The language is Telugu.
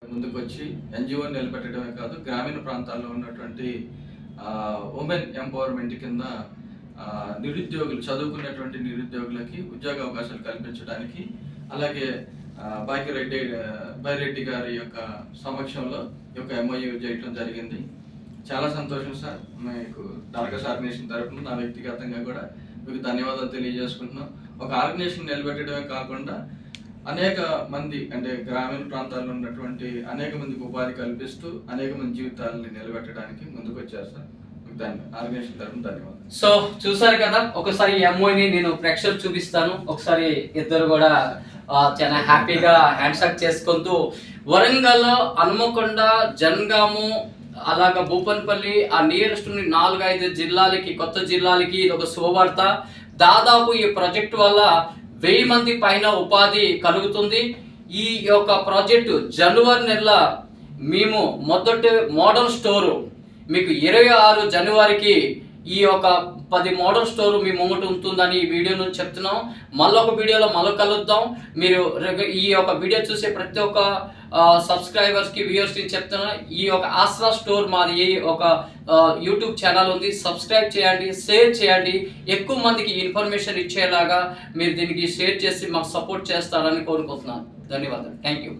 ముందుకొచ్చి ఎన్‌జీఓని నిలబెట్టడమే కాదు, గ్రామీణ ప్రాంతాల్లో ఉన్నటువంటి ఉమెన్ ఎంపవర్‌మెంట్ కింద నిరుద్యోగులు, చదువుకునేటువంటి నిరుద్యోగులకి ఉద్యోగ అవకాశాలు కల్పించడానికి, అలాగే బైరెడ్డి గారి యొక్క సమక్షంలో ఈ యొక్క ఎంఓయూ చేయటం జరిగింది. చాలా సంతోషం సార్. మీకు డార్కస్ ఆర్గనైజేషన్ తరఫున నా వ్యక్తిగతంగా కూడా మీకు ధన్యవాదాలు తెలియజేసుకుంటున్నాం. ఒక ఆర్గనైజేషన్ నిలబెట్టడమే కాకుండా అనేక మంది, అంటే గ్రామీణ ప్రాంతాల్లో ఉన్నటువంటి అనేక మందికి ఉపాధి కల్పిస్తూ అనేక మంది జీవితాలని నిలబెట్టడానికి ముందుకు వచ్చారు సార్. ఆర్గనైజేషన్ తరఫున ధన్యవాదాలు. సో చూసారు కదా, ఒకసారి ఎంఓని నేను ప్రేక్షకులు చూపిస్తాను. ఒకసారి ఇద్దరు కూడా చాలా హ్యాపీగా హ్యాండ్ షేక్ చేసుకుంటూ వరంగల్, హనుమకొండ, జనగాము, అలాగా భూపన్పల్లి, ఆ నియరెస్ట్ 4-5 జిల్లాలకి, కొత్త జిల్లాలకి ఇది ఒక శుభవార్త. దాదాపు ఈ ప్రాజెక్టు వల్ల 1000 మంది పైన ఉపాధి కలుగుతుంది. ఈ యొక్క ప్రాజెక్టు జనవరి నెల మేము మొదటి మోడల్ స్టోరు మీకు 26 జనవరికి ఈ యొక్క 10 మోడల్ స్టోర్ మీ ముంగట ఉంటుందని ఈ వీడియోను చెప్తున్నాం. మళ్ళొక వీడియోలో మళ్ళీ కలుద్దాం. మీరు ఈ యొక్క వీడియో చూసే ప్రతి ఒక్క సబ్స్క్రైబర్స్కి, వ్యూవర్స్కి చెప్తున్నా, ఈ యొక్క ఆస్రా స్టోర్ మాది ఒక యూట్యూబ్ ఛానల్ ఉంది. సబ్స్క్రైబ్ చేయండి, షేర్ చేయండి. ఎక్కువ మందికి ఇన్ఫర్మేషన్ ఇచ్చేలాగా మీరు దీనికి షేర్ చేసి మాకు సపోర్ట్ చేస్తారని కోరుకుంటున్నాను. ధన్యవాదాలు. Thank you.